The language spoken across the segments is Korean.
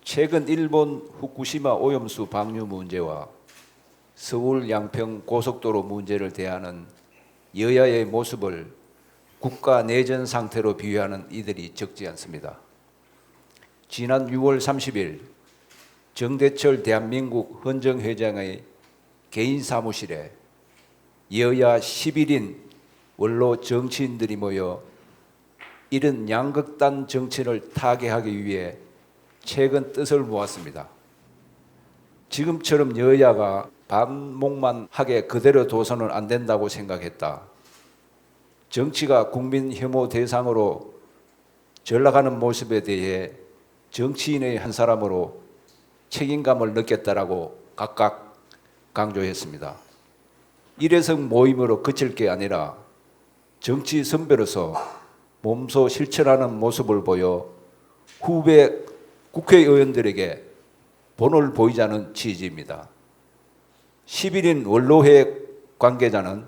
최근 일본 후쿠시마 오염수 방류 문제와 서울 양평 고속도로 문제를 대하는 여야의 모습을 국가 내전 상태로 비유하는 이들이 적지 않습니다. 지난 6월 30일 정대철 대한민국 헌정회장의 개인 사무실에 여야 11인 원로 정치인들이 모여 이런 양극단 정치를 타개하기 위해 최근 뜻을 모았습니다. 지금처럼 여야가 반목만 하게 그대로 둬서는 안 된다고 생각했다. 정치가 국민 혐오 대상으로 전락하는 모습에 대해 정치인의 한 사람으로 책임감을 느꼈다라고 각각 강조했습니다. 일회성 모임으로 그칠 게 아니라 정치 선배로서 몸소 실천하는 모습을 보여 후배 국회의원들에게 본을 보이자는 취지입니다. 11인 원로회 관계자는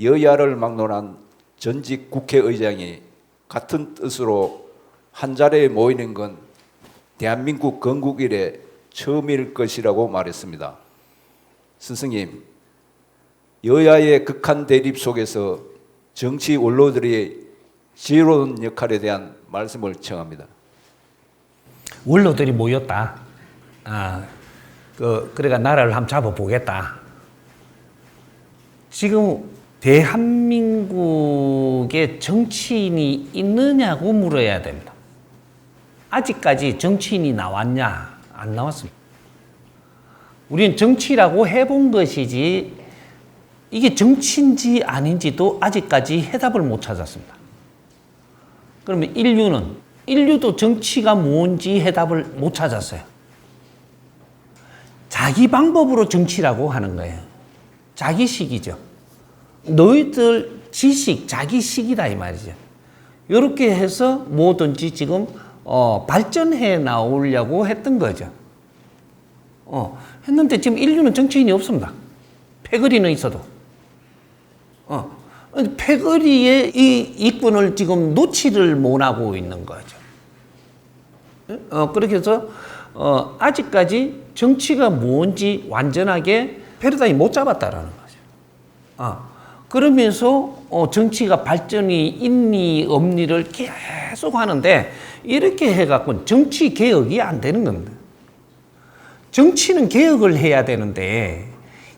여야를 막론한 전직 국회의장이 같은 뜻으로 한자리에 모이는 건 대한민국 건국 이래 처음일 것이라고 말했습니다. 스승님, 여야의 극한 대립 속에서 정치 원로들의 지혜로운 역할에 대한 말씀을 청합니다. 원로들이 모였다. 그러니까 나라를 한번 잡아보겠다. 지금 대한민국에 정치인이 있느냐고 물어야 됩니다. 아직까지 정치인이 나왔냐? 안 나왔습니다. 우리는 정치라고 해본 것이지 이게 정치인지 아닌지도 아직까지 해답을 못 찾았습니다. 그러면 인류도 정치가 뭔지 해답을 못 찾았어요. 자기 방법으로 정치라고 하는 거예요. 자기식이죠. 너희들 지식, 자기식이다 이 말이죠. 이렇게 해서 뭐든지 지금 발전해 나오려고 했던 거죠. 했는데 지금 인류는 정치인이 없습니다. 패거리는 있어도. 패거리의 이 이권을 지금 놓지를 못하고 있는 거죠. 그렇게 해서 아직까지 정치가 뭔지 완전하게 패러다임이 못 잡았다라는 거죠. 그러면서 정치가 발전이 있니 없니를 계속 하는데 이렇게 해갖고 정치 개혁이 안 되는 겁니다. 정치는 개혁을 해야 되는데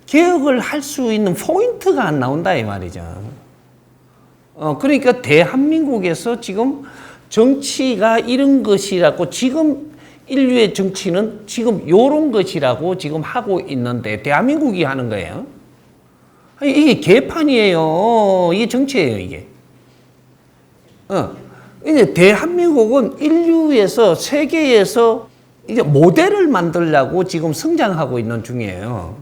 개혁을 할 수 있는 포인트가 안 나온다 이 말이죠. 그러니까 대한민국에서 지금 정치가 이런 것이라고 지금 인류의 정치는 지금 이런 것이라고 지금 하고 있는데 대한민국이 하는 거예요. 이게 개판이에요. 이게 정치예요, 이게. 이제 대한민국은 인류에서 세계에서 이제 모델을 만들려고 지금 성장하고 있는 중이에요.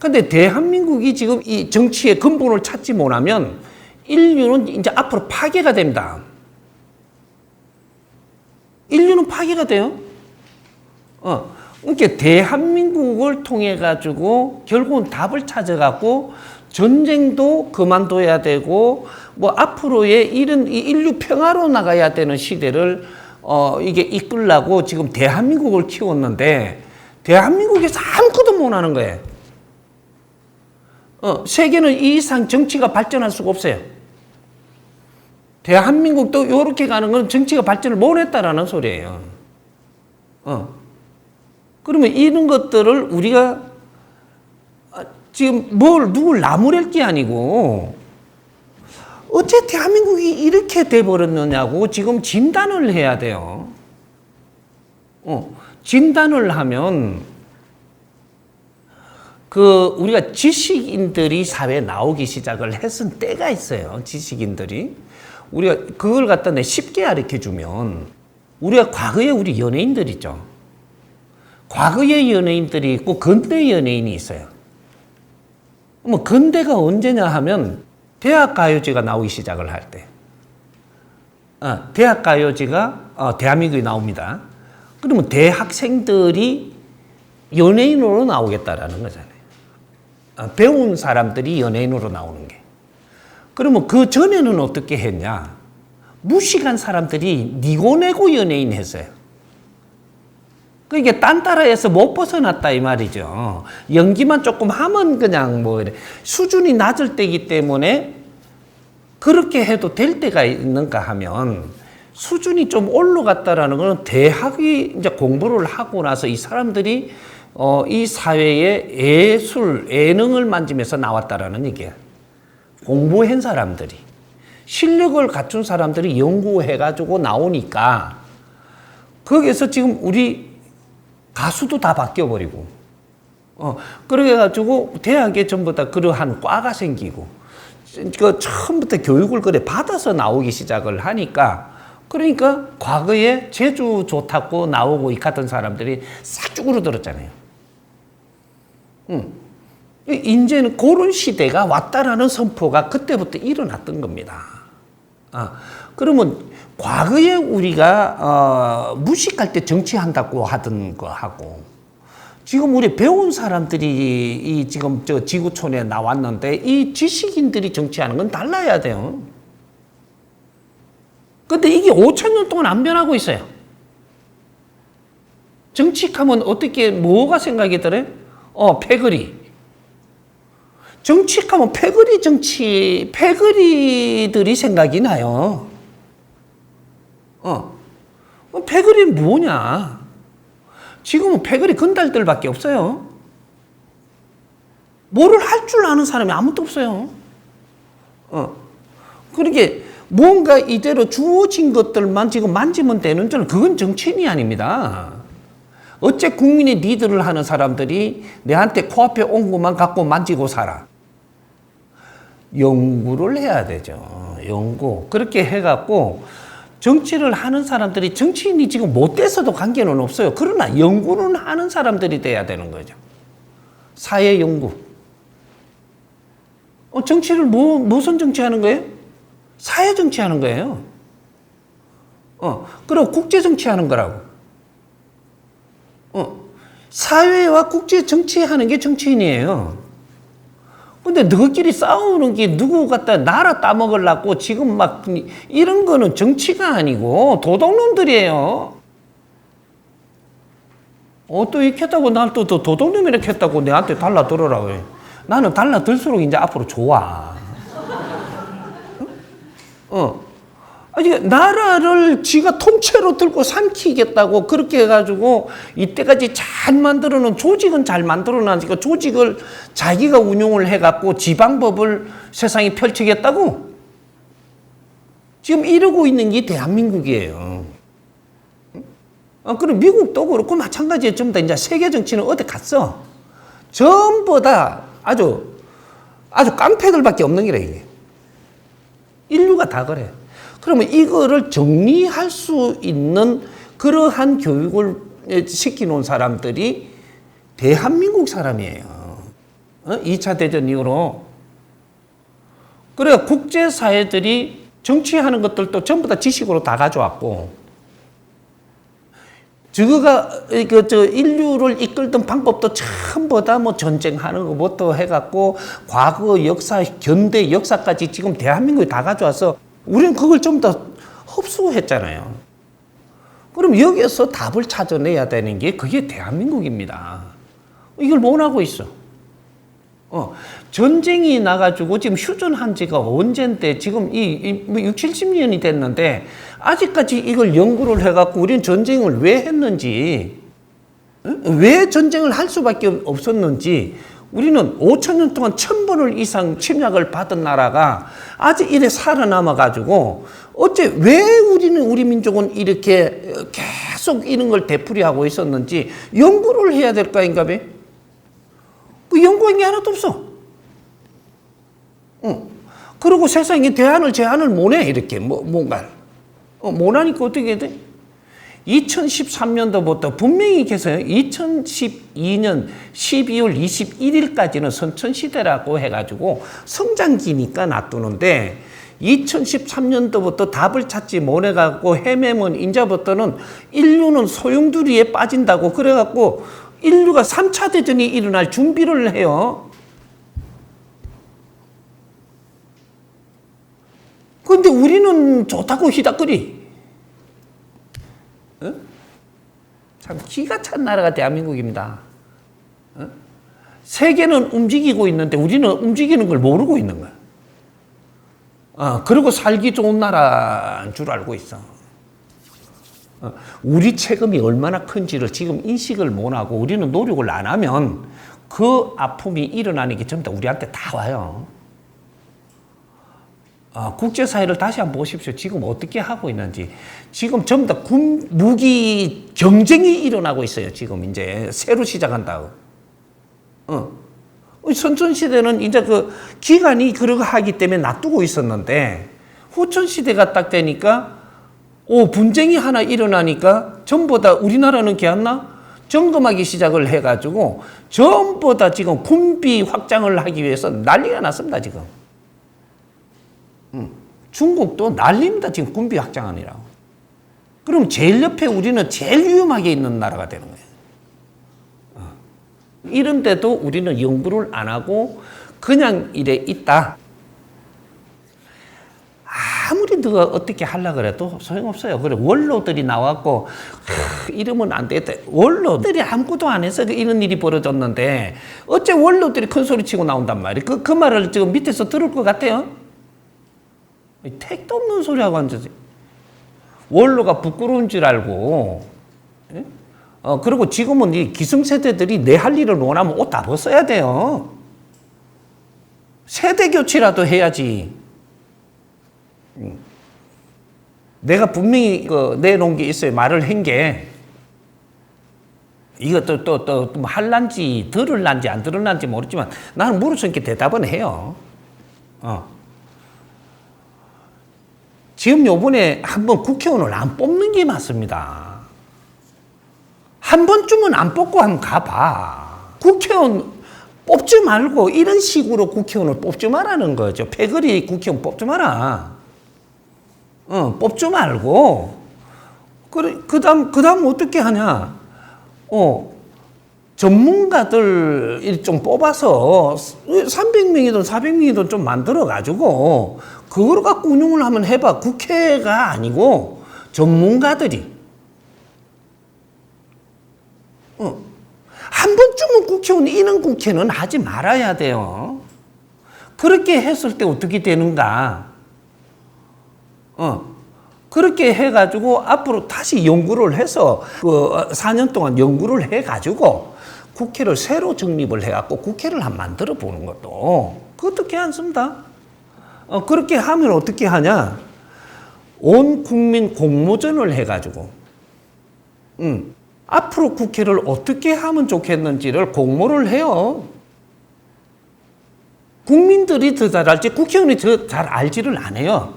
근데 대한민국이 지금 이 정치의 근본을 찾지 못하면 인류는 이제 앞으로 파괴가 됩니다. 인류는 파괴가 돼요. 그러니까 대한민국을 통해 가지고 결국은 답을 찾아갖고 전쟁도 그만둬야 되고 뭐 앞으로의 이런 인류 평화로 나가야 되는 시대를 이게 이끌라고 지금 대한민국을 키웠는데 대한민국에서 아무것도 못 하는 거예요. 세계는 이 이상 정치가 발전할 수가 없어요. 대한민국도 이렇게 가는 건 정치가 발전을 못 했다라는 소리예요. 그러면 이런 것들을 우리가 지금 누굴 나무랄 게 아니고 어째 대한민국이 이렇게 돼버렸느냐고 지금 진단을 해야 돼요. 진단을 하면 우리가 지식인들이 사회에 나오기 시작을 했은 때가 있어요. 지식인들이. 우리가 그걸 갖다 쉽게 가르쳐 주면 우리가 과거에 우리 연예인들 있죠. 과거의 연예인들이 있고 근대 연예인이 있어요. 뭐 근대가 언제냐 하면 대학가요제가 나오기 시작을 할 때. 대학가요제가 대한민국에 나옵니다. 그러면 대학생들이 연예인으로 나오겠다라는 거잖아요. 배운 사람들이 연예인으로 나오는 게. 그러면 그 전에는 어떻게 했냐? 무식한 사람들이 니고내고 연예인 했어요. 그게 딴따라해서 못 벗어났다 이 말이죠. 연기만 조금 하면 그냥 뭐 이래. 수준이 낮을 때이기 때문에 그렇게 해도 될 때가 있는가 하면 수준이 좀 올라갔다라는 것은 대학이 이제 공부를 하고 나서 이 사람들이 이 사회의 예술, 예능을 만지면서 나왔다라는 얘기야. 공부한 사람들이. 실력을 갖춘 사람들이 연구해가지고 나오니까 거기에서 지금 우리 가수도 다 바뀌어버리고 그래가지고 대학에 전부 다 그러한 과가 생기고 그 처음부터 교육을 그래 받아서 나오기 시작을 하니까 그러니까 과거에 제주 좋다고 나오고 있던 사람들이 싹 쭈그러들었잖아요. 이제는 그런 시대가 왔다라는 선포가 그때부터 일어났던 겁니다. 그러면 과거에 우리가 무식할 때 정치한다고 하던 거하고 지금 우리 배운 사람들이 이 지금 저 지구촌에 나왔는데 이 지식인들이 정치하는 건 달라야 돼요. 근데 이게 5천 년 동안 안 변하고 있어요. 정치하면 어떻게 뭐가 생각이 들어요? 패거리. 정치하면 패거리 정치, 패거리들이 생각이 나요. 패거리는 뭐냐? 지금은 패거리 건달들밖에 없어요. 뭐를 할 줄 아는 사람이 아무도 없어요. 그러니까 뭔가 이대로 주어진 것들만 지금 만지면 되는 줄 그건 정치인이 아닙니다. 어째 국민의 리드를 하는 사람들이 내한테 코앞에 온 것만 갖고 만지고 살아. 연구를 해야 되죠. 연구. 그렇게 해갖고 정치를 하는 사람들이 정치인이 지금 못 돼서도 관계는 없어요. 그러나 연구는 하는 사람들이 돼야 되는 거죠. 사회 연구. 정치를 무슨 정치하는 거예요? 사회 정치하는 거예요. 그리고 국제 정치하는 거라고. 사회와 국제 정치하는 게 정치인이에요. 근데 너희끼리 싸우는 게 누구 갖다 나라 따먹으려고 지금 막 이런 거는 정치가 아니고 도둑놈들이에요. 또 이렇게 했다고 날 또 도둑놈이 이렇게 했다고 내한테 달라들으라고 해. 나는 달라들수록 이제 앞으로 좋아. 아니, 나라를 지가 통째로 들고 삼키겠다고 그렇게 해가지고 이때까지 잘 만들어 놓은 조직은 잘 만들어 놨으니까 조직을 자기가 운용을 해갖고 지방법을 세상에 펼치겠다고? 지금 이러고 있는 게 대한민국이에요. 그럼 미국도 그렇고 마찬가지예요. 전부 다 이제 세계 정치는 어디 갔어? 전부 다 아주 깡패들밖에 없는 게라 이게. 인류가 다 그래. 그러면 이거를 정리할 수 있는 그러한 교육을 시켜놓은 사람들이 대한민국 사람이에요. 2차 대전 이후로. 그래 국제사회들이 정치하는 것들도 전부 다 지식으로 다 가져왔고, 인류를 이끌던 방법도 전부 다 뭐 전쟁하는 것부터 해갖고, 과거 역사, 현대 역사까지 지금 대한민국이 다 가져와서 우리는 그걸 좀 더 흡수했잖아요. 그럼 여기에서 답을 찾아내야 되는 게 그게 대한민국입니다. 이걸 못 하고 있어. 전쟁이 나가지고 지금 휴전한 지가 언젠데 지금 60, 70년이 됐는데 아직까지 이걸 연구를 해갖고 우리는 전쟁을 왜 했는지, 왜 전쟁을 할 수밖에 없었는지, 우리는 5천 년 동안 1000번을 이상 침략을 받은 나라가 아직 이래 살아남아가지고 어째 왜 우리 민족은 이렇게 계속 이런 걸 되풀이하고 있었는지 연구를 해야 될 거 아닌가 봐. 그 연구한 게 하나도 없어. 그리고 세상에 제한을 못해, 이렇게, 뭔가. 못하니까 어떻게 해야 돼? 2013년도부터 분명히 계세요. 2012년 12월 21일까지는 선천시대라고 해가지고 성장기니까 놔두는데 2013년도부터 답을 찾지 못해갖고 헤매면 이제부터는 인류는 소용돌이에 빠진다고 그래갖고 인류가 3차 대전이 일어날 준비를 해요. 근데 우리는 좋다고 히닥거리. 참 기가 찬 나라가 대한민국입니다. 세계는 움직이고 있는데 우리는 움직이는 걸 모르고 있는 거야. 그리고 살기 좋은 나라인 줄 알고 있어. 우리 책임이 얼마나 큰지를 지금 인식을 못하고 우리는 노력을 안 하면 그 아픔이 일어나는 게 전부 다 우리한테 다 와요. 국제사회를 다시 한번 보십시오. 지금 어떻게 하고 있는지. 지금 전부 다 무기 경쟁이 일어나고 있어요. 지금 이제 새로 시작한다. 선천시대는 이제 그 기간이 그러고 하기 때문에 놔두고 있었는데 후천시대가 딱 되니까 분쟁이 하나 일어나니까 전부 다 우리나라는 개안나 점검하기 시작을 해가지고 전부 다 지금 군비 확장을 하기 위해서 난리가 났습니다. 지금. 중국도 난립니다. 지금 군비 확장하느라고. 그럼 제일 옆에 우리는 제일 위험하게 있는 나라가 되는 거예요. 이런데도 우리는 연구를 안 하고 그냥 이래 있다. 아무리 너가 어떻게 하려고 그래도 소용없어요. 그래 원로들이 나왔고 이러면 안 되겠다. 원로들이 아무것도 안 해서 이런 일이 벌어졌는데 어째 원로들이 큰 소리 치고 나온단 말이에요. 그 말을 지금 밑에서 들을 것 같아요. 택도 없는 소리 하고 앉아서 원로가 부끄러운 줄 알고. 그리고 지금은 이 기성세대들이 내 할 일을 원하면 옷 다 벗어야 돼요. 세대 교체라도 해야지. 내가 분명히 내놓은 게 있어요. 말을 한 게. 이것도 또 할란지 들을란지 안 들을란지 모르지만 나는 물어서니까 대답은 해요. 지금 요번에 한번 국회의원을 안 뽑는 게 맞습니다. 한 번쯤은 안 뽑고 한번 가봐. 국회의원 뽑지 말고 이런 식으로 국회의원을 뽑지 말라는 거죠. 패거리 국회의원 뽑지 마라. 뽑지 말고. 그 다음 어떻게 하냐. 전문가들 좀 뽑아서 300명이든 400명이든 좀 만들어가지고 그걸 갖고 운영을 한번 해봐. 국회가 아니고 전문가들이. 한 번쯤은 국회의원 이런 국회는 하지 말아야 돼요. 그렇게 했을 때 어떻게 되는가? 그렇게 해가지고 앞으로 다시 연구를 해서 4년 동안 연구를 해가지고 국회를 새로 정립을 해갖고 국회를 한 만들어 보는 것도 그것도 괜찮습니다. 그렇게 하면 어떻게 하냐? 온 국민 공모전을 해가지고 앞으로 국회를 어떻게 하면 좋겠는지를 공모를 해요. 국민들이 더 잘 알지 국회의원이 더 잘 알지를 안 해요.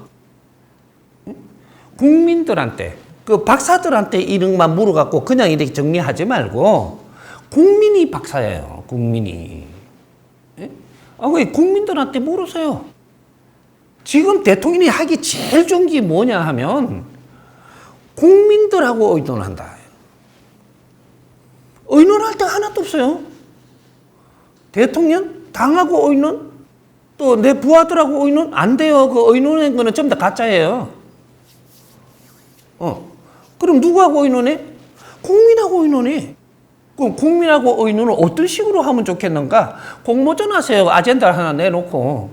국민들한테 그 박사들한테 이런 것만 물어갖고 그냥 이렇게 정리하지 말고 국민이 박사예요. 국민이. 국민들한테 물으세요. 지금 대통령이 하기 제일 좋은 게 뭐냐 하면 국민들하고 의논한다. 의논할 때 하나도 없어요. 대통령 당하고 의논 또 내 부하들하고 의논 안 돼요. 그 의논한 거는 전부 다 가짜예요. 그럼 누구하고 의논해? 국민하고 의논해. 그럼 국민하고 의논을 어떤 식으로 하면 좋겠는가? 공모전 하세요. 아젠다 하나 내놓고.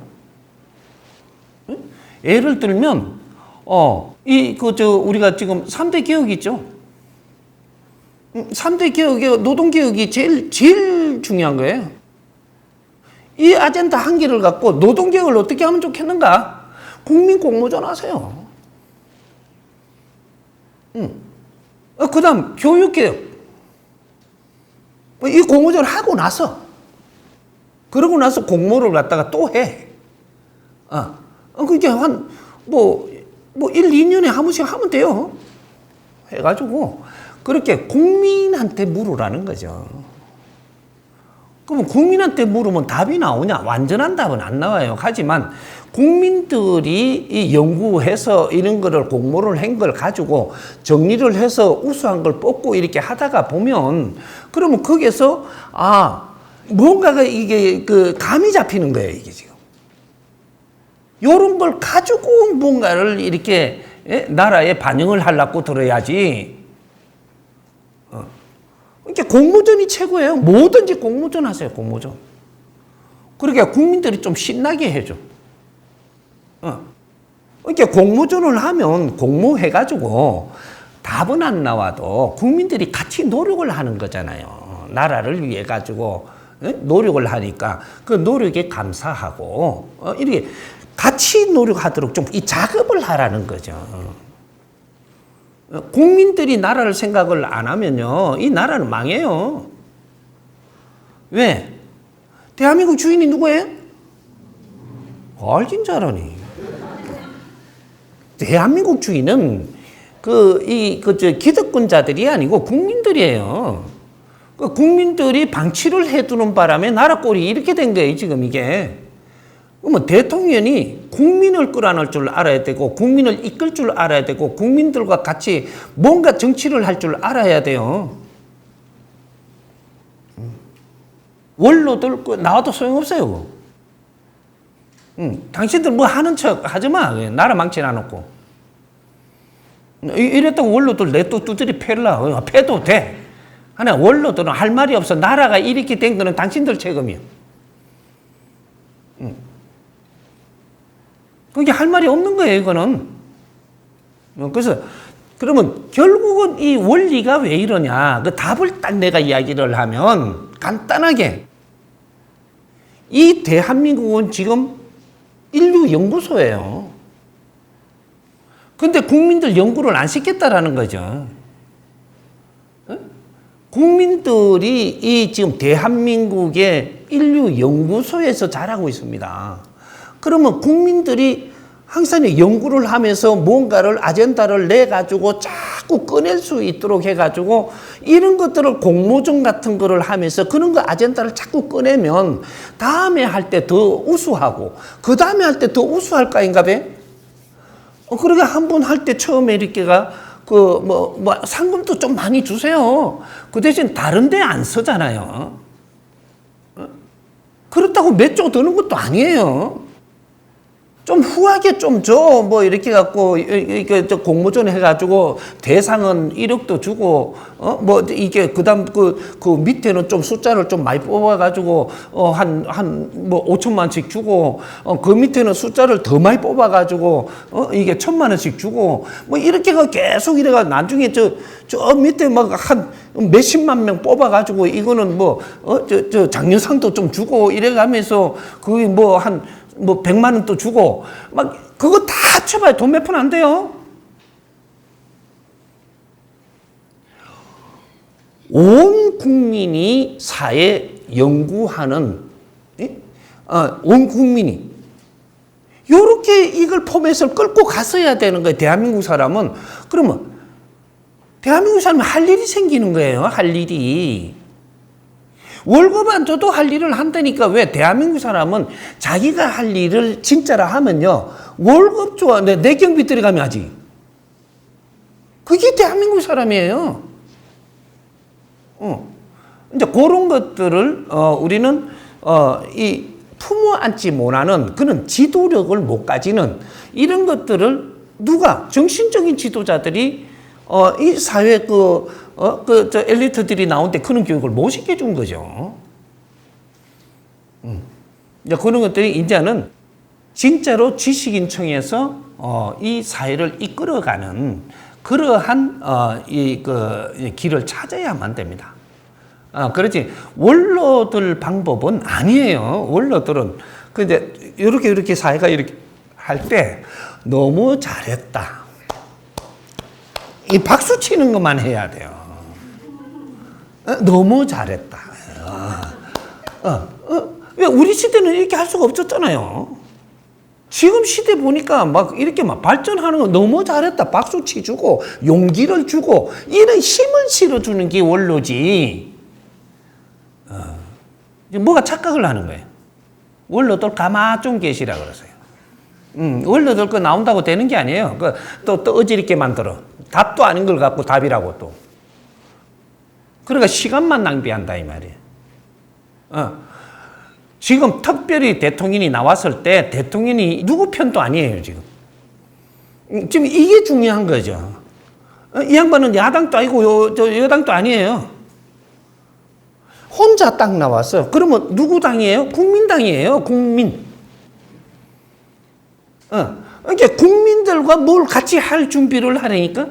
예를 들면, 우리가 지금 3대 개혁 있죠? 3대 개혁의 노동개혁이 제일 중요한 거예요. 이 아젠다 한 개를 갖고 노동개혁을 어떻게 하면 좋겠는가? 국민 공모전 하세요. 그 다음, 교육개혁. 이 공모전을 하고 나서, 그러고 나서 공모를 갖다가 또 해. 그게 한, 1, 2년에 한 번씩 하면 돼요. 해가지고, 그렇게 국민한테 물으라는 거죠. 그러면 국민한테 물으면 답이 나오냐? 완전한 답은 안 나와요. 하지만 국민들이 연구해서 이런 거를 공모를 한 걸 가지고 정리를 해서 우수한 걸 뽑고 이렇게 하다가 보면 그러면 거기에서 뭔가가 이게 감이 잡히는 거예요. 이게 지금. 요런 걸 가지고 뭔가를 이렇게 나라에 반영을 하려고 들어야지. 그러니까 공모전이 최고예요. 뭐든지 공모전 하세요, 공모전. 그러니까 국민들이 좀 신나게 해줘. 그러니까 공모전을 하면 공모해가지고 답은 안 나와도 국민들이 같이 노력을 하는 거잖아요. 나라를 위해 가지고 노력을 하니까 그 노력에 감사하고 이렇게 같이 노력하도록 좀 이 작업을 하라는 거죠. 국민들이 나라를 생각을 안 하면요, 이 나라는 망해요. 왜? 대한민국 주인이 누구예요? 알긴 잘하니. 대한민국 주인은 기득권자들이 아니고 국민들이에요. 그 국민들이 방치를 해두는 바람에 나라 꼴이 이렇게 된 거예요, 지금 이게. 그러면 대통령이 국민을 끌어안을 줄 알아야 되고, 국민을 이끌 줄 알아야 되고, 국민들과 같이 뭔가 정치를 할 줄 알아야 돼요. 원로들 나와도 소용없어요. 당신들 뭐 하는 척 하지 마. 나라 망쳐놔놓고. 이랬다고 원로들 내 또 두드리 패라. 패도 돼. 하나 원로들은 할 말이 없어. 나라가 이렇게 된 거는 당신들 책임이야. 그게 할 말이 없는 거예요, 이거는. 그래서 그러면 결국은 이 원리가 왜 이러냐. 그 답을 딱 내가 이야기를 하면 간단하게 이 대한민국은 지금 인류 연구소예요. 근데 국민들 연구를 안 시켰다라는 거죠. 국민들이 이 지금 대한민국의 인류 연구소에서 자라고 있습니다. 그러면 국민들이 항상 연구를 하면서 뭔가를 아젠다를 내가지고 자꾸 꺼낼 수 있도록 해가지고 이런 것들을 공모전 같은 거를 하면서 그런 거 아젠다를 자꾸 꺼내면 다음에 할 때 더 우수하고 그 다음에 할 때 더 우수할 까인가 봐. 그러게 한 번 할 때 처음에 이렇게가 상금도 좀 많이 주세요. 그 대신 다른 데 안 쓰잖아요. 그렇다고 몇 조 드는 것도 아니에요. 좀 후하게 좀 줘. 뭐 이렇게 갖고 이렇게 공모전 해가지고 대상은 1억도 주고 뭐 이게 그다음 그 밑에는 좀 숫자를 좀 많이 뽑아가지고 한 뭐 5천만씩 주고 그 밑에는 숫자를 더 많이 뽑아가지고 이게 1,000만 원씩 주고 뭐 이렇게 계속 이래가 나중에 저 밑에 막 한 몇십만 명 뽑아가지고 이거는 저 장려상도 좀 주고 이래가면서 그게 뭐 100만 원 또 주고, 막, 그거 다 합쳐봐야 돈 몇 푼 안 돼요? 온 국민이 사회 연구하는, 온 국민이. 요렇게 이걸 포맷을 끌고 갔어야 되는 거예요, 대한민국 사람은. 그러면, 대한민국 사람은 할 일이 생기는 거예요, 할 일이. 월급 안 줘도 할 일을 한다니까. 왜? 대한민국 사람은 자기가 할 일을 진짜로 하면요, 월급 줘. 내 경비 들어가면 하지. 그게 대한민국 사람이에요. 이제 그런 것들을 우리는 이 품어 안지 못하는 그런 지도력을 못 가지는 이런 것들을 누가 정신적인 지도자들이 이 사회 저 엘리트들이 나온 때 그런 교육을 못 시켜준 거죠. 이제 그런 것들이 이제는 진짜로 지식인청에서 이 사회를 이끌어가는 그러한 길을 찾아야만 됩니다. 그렇지 원로들 방법은 아니에요. 원로들은 근데 이렇게 사회가 이렇게 할 때 너무 잘했다. 이 박수 치는 것만 해야 돼요. 너무 잘했다. 왜 우리 시대는 이렇게 할 수가 없었잖아요. 지금 시대 보니까 막 이렇게 막 발전하는 거 너무 잘했다. 박수 치주고 용기를 주고 이런 힘을 실어주는 게 원로지. 뭐가 착각을 하는 거예요. 원로들 가만 좀 계시라 그러세요. 원로들 거 나온다고 되는 게 아니에요. 또 어지럽게 만들어. 답도 아닌 걸 갖고 답이라고 또. 그러니까 시간만 낭비한다 이 말이에요. 지금 특별히 대통령이 나왔을 때 대통령이 누구 편도 아니에요 지금. 지금 이게 중요한 거죠. 이 양반은 야당도 아니고 여당도 아니에요. 혼자 딱 나왔어. 그러면 누구 당이에요? 국민당이에요. 국민. 이게 국민들과 뭘 같이 할 준비를 하려니까.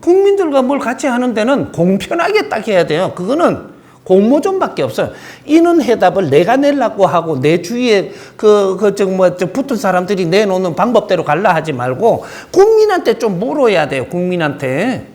국민들과 뭘 같이 하는 데는 공평하게 딱 해야 돼요. 그거는 공모전밖에 없어요. 이는 해답을 내가 내려고 하고 내 주위에 붙은 사람들이 내놓는 방법대로 갈라 하지 말고 국민한테 좀 물어야 돼요. 국민한테.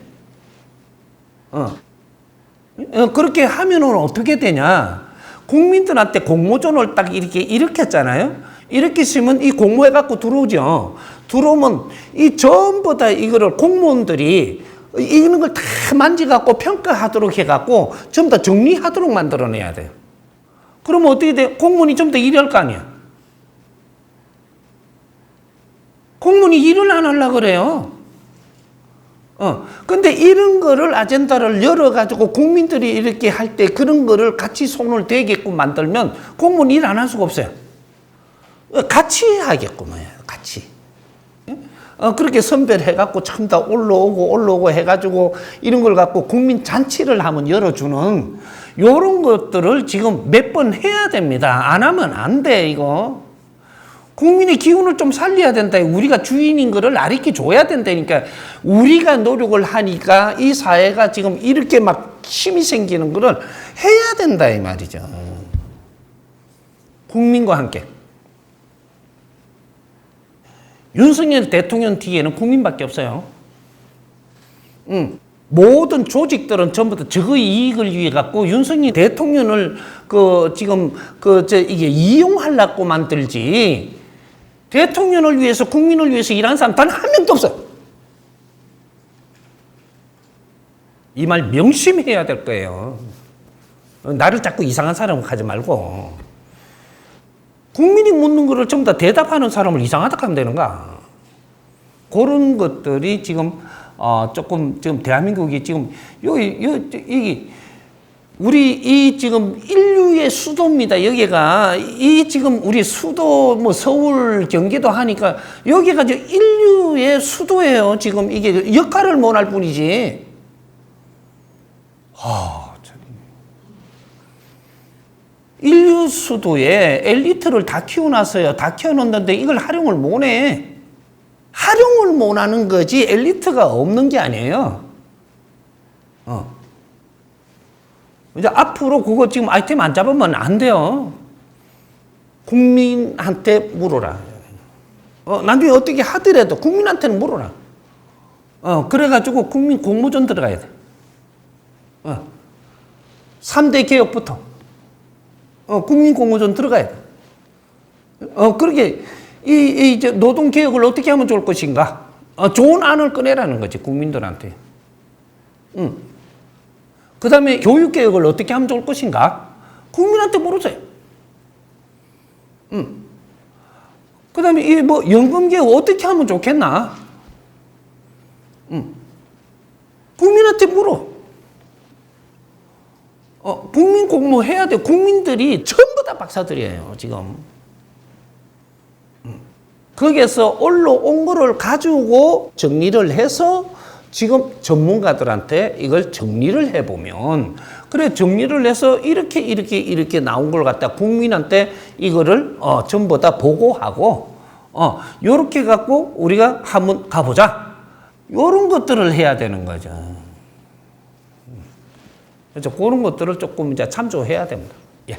그렇게 하면은 어떻게 되냐. 국민들한테 공모전을 딱 이렇게 일으켰잖아요. 일으키시면 이 공모해갖고 들어오죠. 들어오면 이 전부 다 이거를 공무원들이 이런 걸 다 만지갖고 평가하도록 해갖고 전부 다 정리하도록 만들어내야 돼요. 그러면 어떻게 돼요? 공무원이 좀 더 일할 거 아니야. 공무원이 일을 안 하려고 그래요. 근데 이런 거를 아젠다를 열어가지고 국민들이 이렇게 할 때 그런 거를 같이 손을 대게끔 만들면 공무원 일 안 할 수가 없어요. 같이 하겠구만, 같이. 그렇게 선별해갖고 전부 다 올라오고 해가지고 이런 걸 갖고 국민 잔치를 한번 열어주는 요런 것들을 지금 몇 번 해야 됩니다. 안 하면 안 돼, 이거. 국민의 기운을 좀 살려야 된다. 우리가 주인인 거를 가르쳐 줘야 된다니까. 우리가 노력을 하니까 이 사회가 지금 이렇게 막 힘이 생기는 거를 해야 된다, 이 말이죠. 국민과 함께. 윤석열 대통령 뒤에는 국민밖에 없어요. 모든 조직들은 전부 다 저의 이익을 위해 갖고 윤석열 대통령을 이게 이용하려고 만들지. 대통령을 위해서 국민을 위해서 일하는 사람 단 한 명도 없어요. 이 말 명심해야 될 거예요. 나를 자꾸 이상한 사람을 하지 말고. 국민이 묻는 거를 전부 다 대답하는 사람을 이상하다 하면 되는가? 그런 것들이 지금 조금 지금 대한민국이 지금 우리 이 지금 인류의 수도입니다. 여기가 이 지금 우리 수도 뭐 서울 경기도 하니까 여기가 지금 인류의 수도예요. 지금 이게 역할을 못 할 뿐이지. 인류 수도에 엘리트를 다 키워놨어요. 다 키워놨는데 이걸 활용을 못 해. 활용을 못 하는 거지 엘리트가 없는 게 아니에요. 이제 앞으로 그거 지금 아이템 안 잡으면 안 돼요. 국민한테 물어라. 나중에 어떻게 하더라도 국민한테는 물어라. 그래가지고 국민 공모전 들어가야 돼. 3대 개혁부터. 국민 공모전 들어가야 돼. 그렇게 이제 노동 개혁을 어떻게 하면 좋을 것인가? 좋은 안을 꺼내라는 거지 국민들한테. 그 다음에 교육 개혁을 어떻게 하면 좋을 것인가? 국민한테 물으세요. 그 다음에 이 뭐 연금 개혁 어떻게 하면 좋겠나? 국민한테 물어. 국민 공모 해야 돼. 국민들이 전부 다 박사들이에요, 지금. 거기에서 올라온 거를 가지고 정리를 해서 지금 전문가들한테 이걸 정리를 해보면, 그래, 정리를 해서 이렇게 나온 걸 갖다 국민한테 이거를 전부 다 보고하고, 요렇게 갖고 우리가 한번 가보자. 요런 것들을 해야 되는 거죠. 그래서 그런 것들을 조금 이제 참조해야 됩니다. 예.